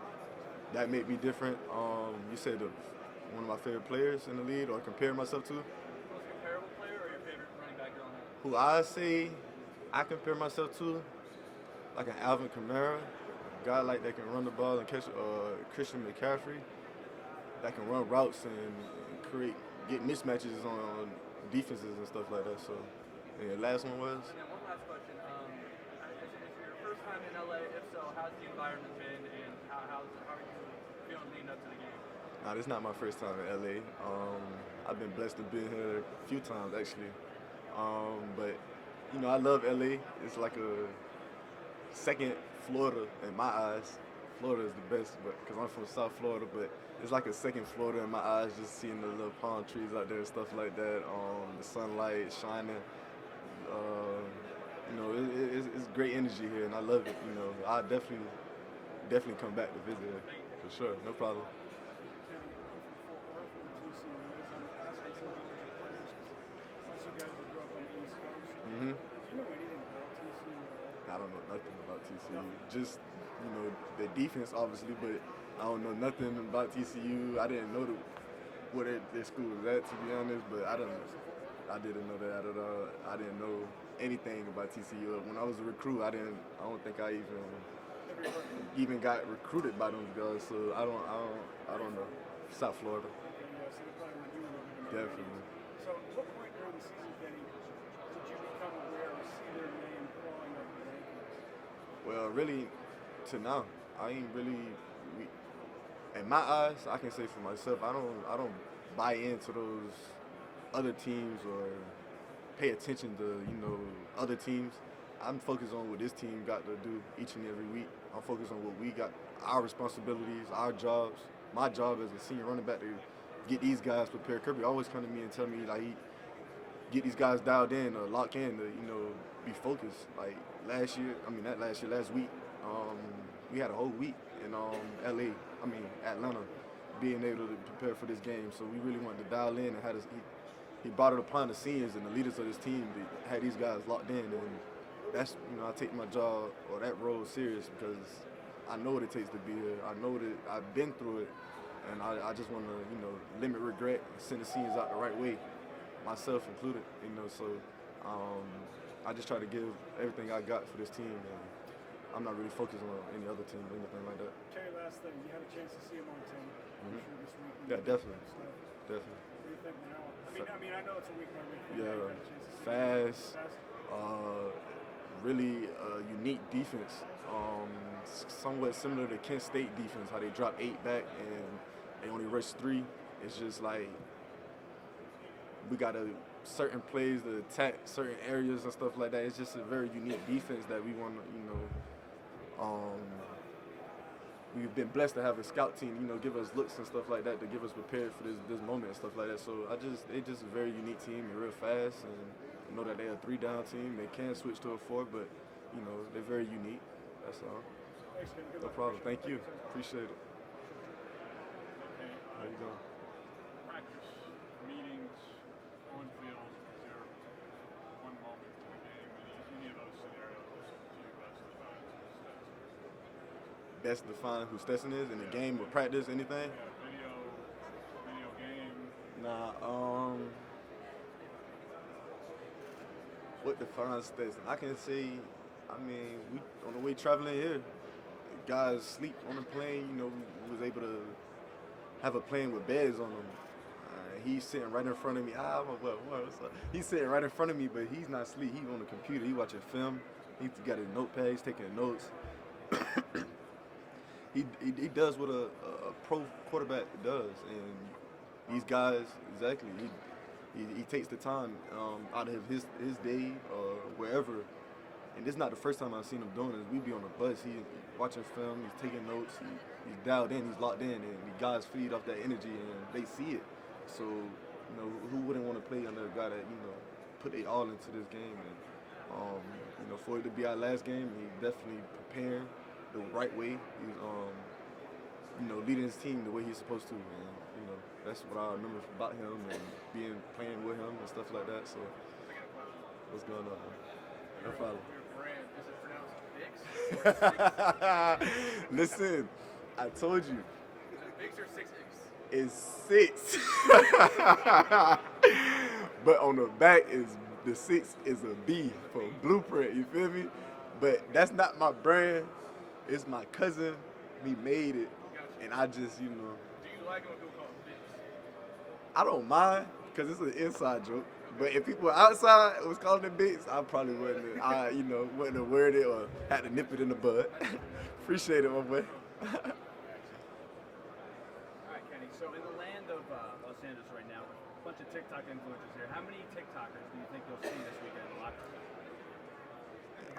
S2: that made me different. You said one of my favorite players in the league, or compare myself to.
S3: Most comparable player or your favorite running back growing up?
S2: Who I say I compare myself to, like an Alvin Kamara, a guy like that can run the ball and catch Christian McCaffrey, that can run routes and get mismatches on defenses and stuff like that. So, and the last one was?
S3: And then one last question. Is your first time in LA? If so, how's the environment been, and how are you feeling leading up to the game?
S2: Nah, this is not my first time in LA. I've been blessed to be here a few times actually. But I love LA. It's like a second Florida in my eyes. Florida is the best, but because I'm from South Florida, but it's like a second Florida in my eyes, just seeing the little palm trees out there and stuff like that, the sunlight shining. It's great energy here, and I love it. I definitely come back to visit here, for sure, no problem. Mm-hmm. I don't know nothing about TCU. Just, the defense, obviously, but I don't know nothing about TCU. I didn't know what their school was at, to be honest, but I didn't know that at all. I didn't know anything about TCU. When I was a recruit, I don't think I even got recruited by those guys, so I don't know. South Florida. Definitely.
S6: So, at what point during the season, Kenny, did you become aware or see their name crawling up the rankings?
S2: Well, really, to now, I ain't really. In my eyes, I can say for myself, I don't buy into those other teams or pay attention to other teams. I'm focused on what this team got to do each and every week. I'm focused on what we got, our responsibilities, our jobs. My job as a senior running back to get these guys prepared. Kirby always come to me and tell me like get these guys dialed in or locked in to be focused. Like last week, we had a whole week in Atlanta, being able to prepare for this game. So we really wanted to dial in and he brought it upon the seniors and the leaders of this team to have these guys locked in, and that's I take my job or that role serious because I know what it takes to be here. I know that I've been through it, and I just want to limit regret and send the seniors out the right way, myself included. So I just try to give everything I got for this team, and I'm not really focused on any other team or anything like that.
S6: Terry, last thing, you had a chance to see him on tape. I'm sure this week.
S2: Yeah, definitely. Definitely.
S6: What do you think now? I know it's a week by week.
S2: Yeah, fast, really unique defense. Somewhat similar to Kent State defense, how they drop 8 back and they only rush 3. It's just like we got certain plays to attack certain areas and stuff like that. It's just a very unique defense that we want to, we've been blessed to have a scout team, give us looks and stuff like that to give us prepared for this moment and stuff like that. So they just a very unique team and real fast, and know that they're a 3-down team. They can switch to a 4, but they're very unique. That's all. No problem. Thank you. Appreciate it. How you doing?
S7: Practice, meetings, on field, is there one moment in the game, any of those scenarios do you best define who Stetson
S2: Best define who Stetson
S7: is?
S2: is in the game or practice, anything?
S7: Yeah, video game.
S2: Nah, what defines Stetson? I can say, we on the way traveling here, guys sleep on the plane, we was able to have a plane with beds on them. He's sitting right in front of me. What's up? He's sitting right in front of me, but he's not asleep. He's on the computer. He watching film. He's got his notepad. He's taking notes. He does what a pro quarterback does, and these guys, exactly. He takes the time out of his day or wherever. And this is not the first time I've seen him doing this. We be on the bus, he watching film, he's taking notes, he's dialed in, he's locked in, and the guys feed off that energy and they see it. So, you know, who wouldn't want to play under a guy that, you know, put their all into this game? And, you know, for it to be our last game, he definitely preparing the right way. He's, you know, leading his team the way he's supposed to. And, you know, that's what I remember about him and playing with him and stuff like that. So, what's going on? No problem.
S6: Your brand, is it pronounced Bix?
S2: Listen, I told you.
S6: Is it Bix or 6X?
S2: It's 6. But on the back is the 6 is a B for Blueprint, you feel me? But that's not my brand. It's my cousin. We made it. And I just, you know.
S6: Do you like when people call it Bix?
S2: I don't mind, because it's an inside joke. But if people outside was calling it Bix, I probably wouldn't have worded it or had to nip it in the bud. Appreciate it, my boy.
S8: All right, Kenny. So in the land of Los Angeles right now, a bunch of TikTok influencers here. How many TikTokers do you think you'll see this weekend in the locker room?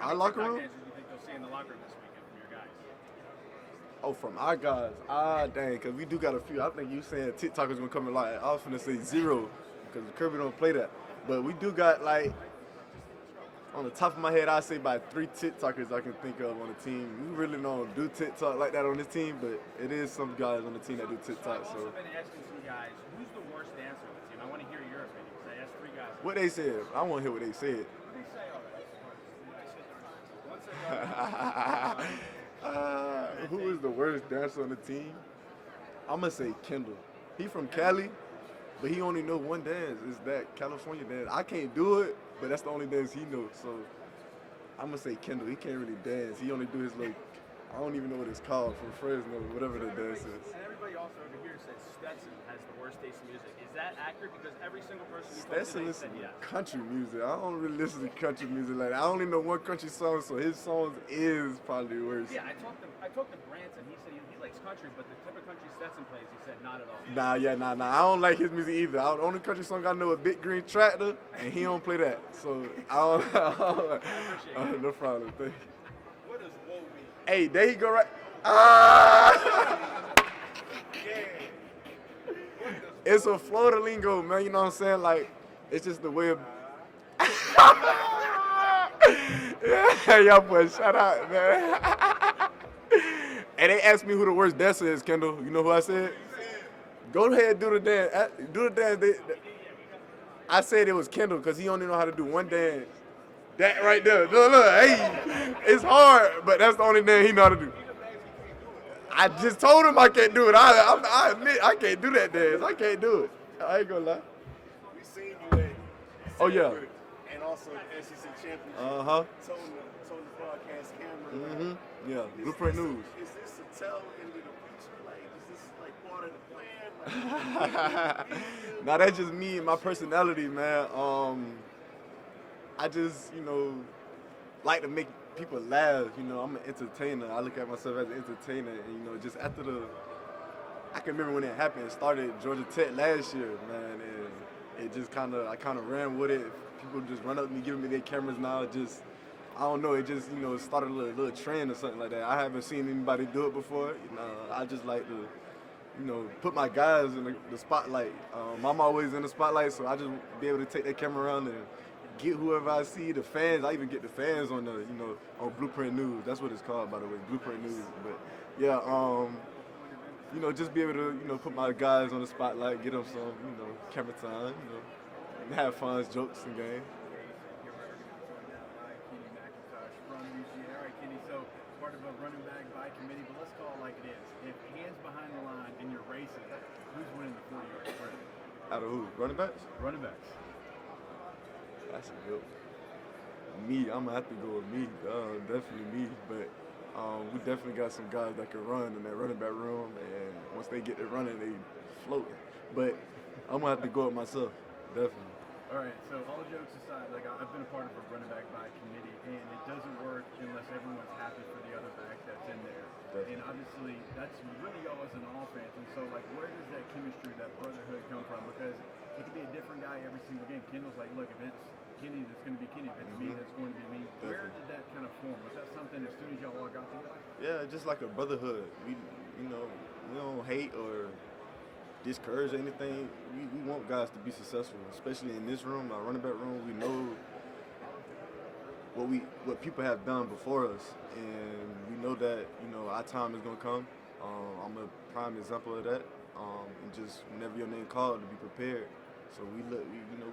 S2: Our locker room?
S8: How many TikTok dancers do you think you'll see in the locker room this weekend from your guys?
S2: Oh, from our guys. Dang, because we do got a few. I think you saying TikTokers gonna come in like, I was finna say 0, because Kirby don't play that. But we do got, like, on the top of my head, I'd say about 3 TikTokers I can think of on the team. We really don't do TikTok like that on this team, but it is some guys on the team that do TikTok.
S8: I've
S2: So
S8: also been asking some guys, who's the worst dancer on the team? I want to hear your opinion, because I asked 3 guys.
S2: what they said, I want to hear what they said.
S8: What do they say already? One said,
S2: Who is the worst dancer on the team? I'm gonna say Kendall. He from Cali, but he only know one dance. It's that California dance. I can't do it, but that's the only dance he knows. So I'm gonna say Kendall. He can't really dance. He only do his little, I don't even know what it's called, from Fresno, whatever the dance is.
S8: and everybody also over here says Stetson has the worst taste in music. Is that accurate? Because every single person we talked
S2: Stetson
S8: to
S2: listen
S8: said
S2: to
S8: yes.
S2: country music. I don't really listen to country music like that. I only know one country song, so his songs is probably worse.
S8: Yeah, I talked to Branson. He said he likes country, but the type of country Stetson plays, he said not at all.
S2: Nah. I don't like his music either. The only country song I know is Big Green Tractor, and he don't play that. So I don't no problem. Thank you.
S6: What does woe mean?
S2: Hey, there you go right. Ah! It's a Florida lingo, man. You know what I'm saying? Like, it's just the way of. Yeah, y'all boys, shout out, man. And they asked me who the worst dancer is, Kendall. You know who I said? Go ahead, do the dance. Do the dance. I said it was Kendall because he only know how to do one dance. That right there. Look, hey, it's hard, but that's the only dance he know how to do. I just told him I can't do it. I admit I can't do that dance. I can't do it. I ain't gonna lie.
S9: We seen you at
S2: Oh, yeah.
S9: Sanford and also the SEC Championship.
S2: Uh-huh.
S9: Told the broadcast camera.
S2: Yeah, Blueprint News.
S9: Is this a tell into the future? Like, is this like part of the plan? Like,
S2: Now that's just me and my personality, man. I just, like to make people laugh. I'm an entertainer. I look at myself as an entertainer, and just after I can remember when it happened. It started at Georgia Tech last year, man, and it just I kind of ran with it. People just run up to me, giving me their cameras now. I don't know. It just started a little trend or something like that. I haven't seen anybody do it before. I just like to. Put my guys in the spotlight. I'm always in the spotlight, so I just be able to take that camera around and get whoever I see, the fans. I even get the fans on on Blueprint News. That's what it's called, by the way, Blueprint News. But yeah, just be able to, put my guys on the spotlight, get them some, camera time, and have fun, jokes and games.
S8: McIntosh from UGA. All right, Kenny, so part of a running back by committee, but let's call it like it is. If hands behind the line and you're racing, who's winning the 40-yard sprint?
S2: Out of who? Running backs?
S8: Running backs.
S2: That's a good one. Me, I'm gonna have to go with me. Definitely me. But we definitely got some guys that can run in that running back room, and once they get to running, they floating. But I'm gonna have to go with myself, definitely.
S8: All right, so all jokes aside, like I've been a part of a running back by committee, and it doesn't work unless everyone's happy for the other back that's in there. And obviously, that's really y'all as an offense. And so, like, where does that chemistry, that brotherhood come from? Because it could be a different guy every single game. Kendall's like, look, if it's Kenny, that's going to be Kenny. If it's me, that's going to be me. Where did that kind of form? Was that something as soon as y'all all got together?
S2: Yeah, just like a brotherhood. We don't hate or discourage anything. We want guys to be successful, especially in this room, our running back room. We know what people have done before us, and we know that our time is gonna come. I'm a prime example of that. And just whenever your name called, to be prepared. So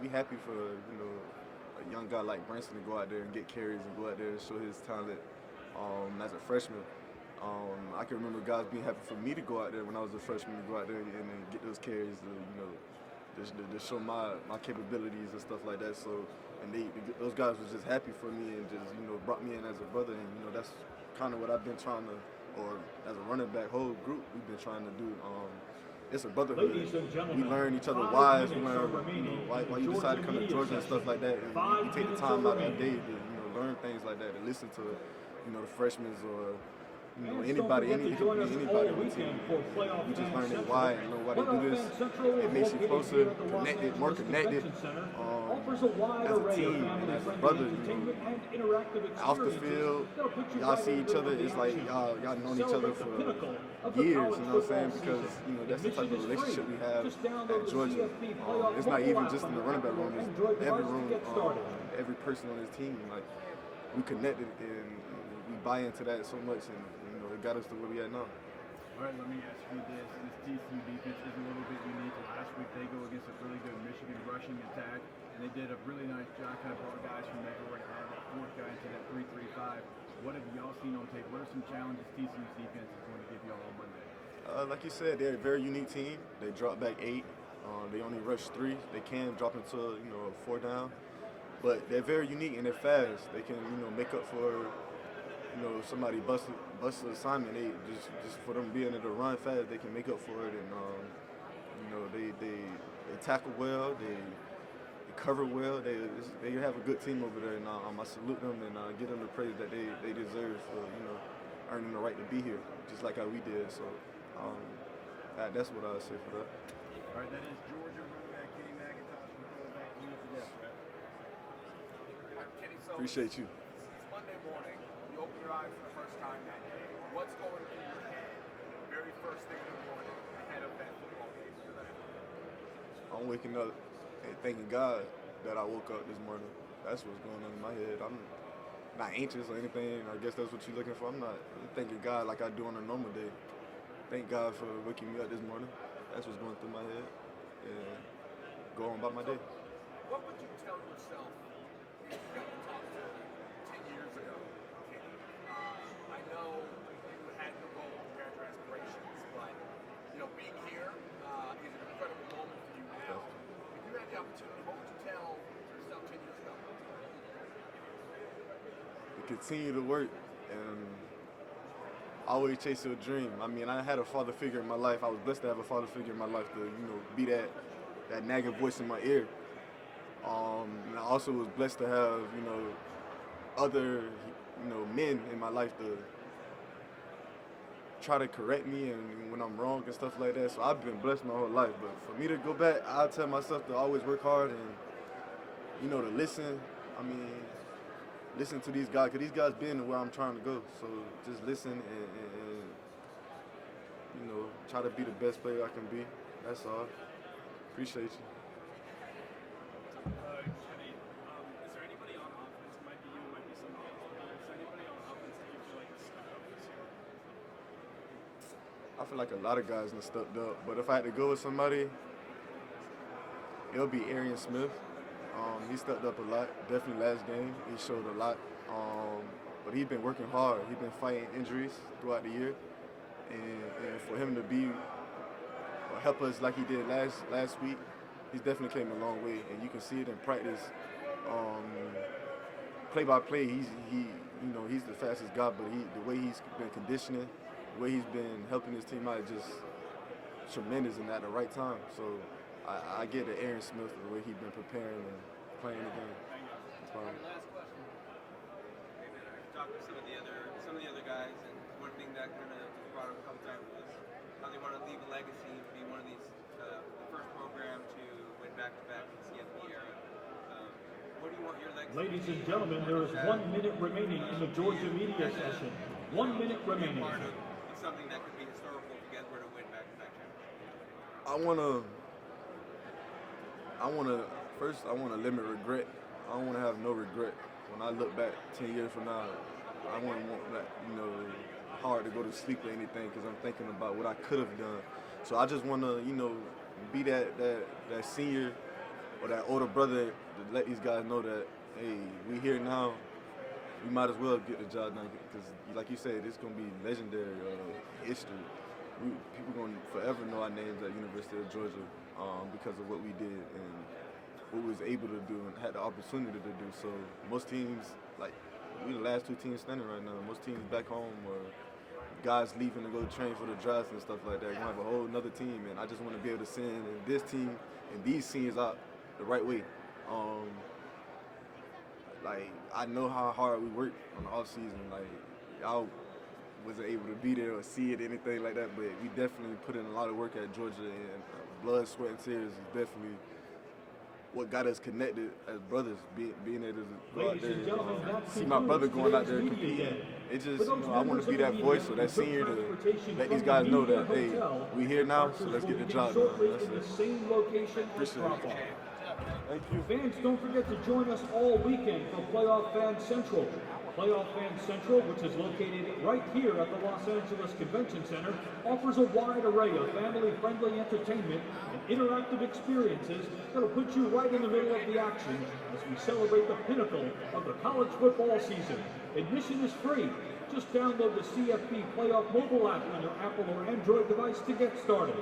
S2: we happy for a young guy like Branson to go out there and get carries and go out there and show his talent as a freshman. I can remember guys being happy for me to go out there when I was a freshman, to go out there and get those carries, to show my capabilities and stuff like that. So, and those guys was just happy for me and just brought me in as a brother. And that's kind of what I've been trying to, or as a running back, whole group we've been trying to do. It's a brotherhood.
S1: Ladies and
S2: We
S1: gentlemen,
S2: learn each other
S1: 5
S2: wise. We
S1: minutes
S2: learn
S1: remaining
S2: why
S1: in
S2: you
S1: the
S2: decide to come to
S1: Georgia
S2: Georgia and stuff like that. And
S1: 5
S2: we take the
S1: minutes
S2: time out of our
S1: remaining.
S2: day to learn things like that, to listen to the freshmen or
S1: And
S2: anybody,
S1: don't forget to join us
S2: anybody
S1: all
S2: on the
S1: weekend
S2: team.
S1: for Playoff
S2: We just
S1: Fan
S2: learn
S1: Central.
S2: why and know why they do
S1: Playoff
S2: this.
S1: Fan Central
S2: It
S1: is
S2: makes you
S1: located
S2: closer,
S1: here at the Los
S2: connected, more
S1: Angeles
S2: connected.
S1: Convention Center. Offers a wide
S2: As a
S1: array
S2: team
S1: of
S2: and as a
S1: family-friendly
S2: brother,
S1: entertainment and interactive experiences.
S2: off the field,
S1: that'll put you
S2: y'all
S1: right
S2: see
S1: in
S2: each
S1: the
S2: other.
S1: middle of
S2: It's
S1: the
S2: like
S1: action.
S2: y'all known each other
S1: Celebrate the
S2: for
S1: pinnacle of the
S2: years.
S1: college
S2: You know what I'm saying?
S1: football
S2: Because
S1: season.
S2: that's the type
S1: Admission
S2: of
S1: is
S2: relationship
S1: free.
S2: we have
S1: Just download
S2: at
S1: the
S2: Georgia.
S1: CFP playoff
S2: It's not
S1: mobile
S2: even
S1: app
S2: just in
S1: on
S2: the
S1: your
S2: running back
S1: Apple
S2: room.
S1: or
S2: It's
S1: Android
S2: every
S1: device to
S2: room,
S1: get started.
S2: every person on this team. Like we connected and we buy into that so much, and it got us to where we at now.
S8: All right, let me ask you this. This TCU defense is a little bit unique. Last week they go against a really good Michigan rushing attack, and they did a really nice job, kind of brought guys from everywhere to add that fourth guy into that 3-3-5. What have y'all seen on tape? What are some challenges TCU's defense is going to give y'all on Monday?
S2: Like you said, they're a very unique team. They drop back 8. They only rush 3. They can drop into a 4 down, but they're very unique and they're fast. They can make up for somebody bust an assignment. They just for them being able to run fast, they can make up for it. And they tackle well. They cover well. They have a good team over there, and I salute them and give them the praise that they deserve for earning the right to be here, just like how we did. So that's what I would say for that.
S8: All right, that is Georgia running back Kenny McIntosh from quarterback Kenny for that, right?
S3: Kenny, so
S2: Appreciate you.
S3: it's Monday morning. You open your eyes for the first time that day. What's going through your head the very first thing in the morning ahead of that football game?
S2: I'm waking up and thanking God that I woke up this morning. That's what's going on in my head. I'm not anxious or anything. I guess that's what you're looking for. I'm thanking God like I do on a normal day. Thank God for waking me up this morning. That's what's going through my head. And go on about my day.
S3: What would you tell yourself if you got to talk to 10 years ago? I know you had your goal, you had your aspirations, but being here is an incredible moment for you now. If you had the opportunity, what would you tell yourself 10 years ago?
S2: To continue to work and always chase your dream. I mean, I had a father figure in my life. I was blessed to have a father figure in my life to, be that nagging voice in my ear. And I also was blessed to have, other, men in my life to try to correct me and when I'm wrong and stuff like that. So I've been blessed my whole life. But for me to go back, I'll tell myself to always work hard and, to listen. I mean, listen to these guys, because these guys been where I'm trying to go. So just listen and try to be the best player I can be. That's all. Appreciate you.
S7: Kenny, is there anybody on offense? It might be you, it might be somebody else. Is there anybody on offense that you feel like has stepped up this year?
S2: I feel like a lot of guys have stepped up, but if I had to go with somebody, it'll be Arian Smith. He stepped up a lot. Definitely last game, he showed a lot. But he's been working hard. He's been fighting injuries throughout the year, and for him to be or help us like he did last week, he's definitely came a long way. And you can see it in practice. Play by play, he's the fastest guy, but the way he's been conditioning, the way he's been helping his team out, is just tremendous and at the right time. So I get the Aaron Smith, the way he's been preparing and playing the game. No problem.
S10: Last question. Hey man, I've talked to some of the other guys, and one thing that kind of time was how they want to leave a legacy, be one of these the first program to win back-to-back in the CFP era. What do you want your legacy?
S1: Ladies and gentlemen, there is 1 minute remaining in the Georgia media session. 1 minute remaining.
S10: Part of something that could be historical if you guys were to win back-to-back championships.
S2: I wanna limit regret. I don't wanna have no regret. When I look back 10 years from now, I wouldn't want that, hard to go to sleep or anything because I'm thinking about what I could have done. So I just wanna, be that senior or that older brother to let these guys know that, hey, we here now. We might as well get the job done because, like you said, it's gonna be legendary history. People gonna forever know our names at University of Georgia because of what we did and what we was able to do and had the opportunity to do. So most teams, like we the last two teams standing right now. Most teams back home or guys leaving to go train for the drafts and stuff like that. We're gonna have a whole another team, and I just want to be able to send this team and these seniors out the right way. Like I know how hard we worked on the off season. Like y'all wasn't able to be there or see it, anything like that, but we definitely put in a lot of work at Georgia, and blood, sweat, and tears is definitely what got us connected as brothers, being able to go out there and see my brother going out there and competing. It just, I want to be that voice or that senior to let these guys know that, hey, we here now, so let's get the job done. That's it.
S1: Same location as
S2: Appreciate it.
S1: drop-off.
S2: Thank you.
S1: Fans, don't forget to join us all weekend for Playoff Fan Central. Playoff Fan Central, which is located right here at the Los Angeles Convention Center, offers a wide array of family-friendly entertainment and interactive experiences that will put you right in the middle of the action as we celebrate the pinnacle of the college football season. Admission is free. Just download the CFP Playoff mobile app on your Apple or Android device to get started.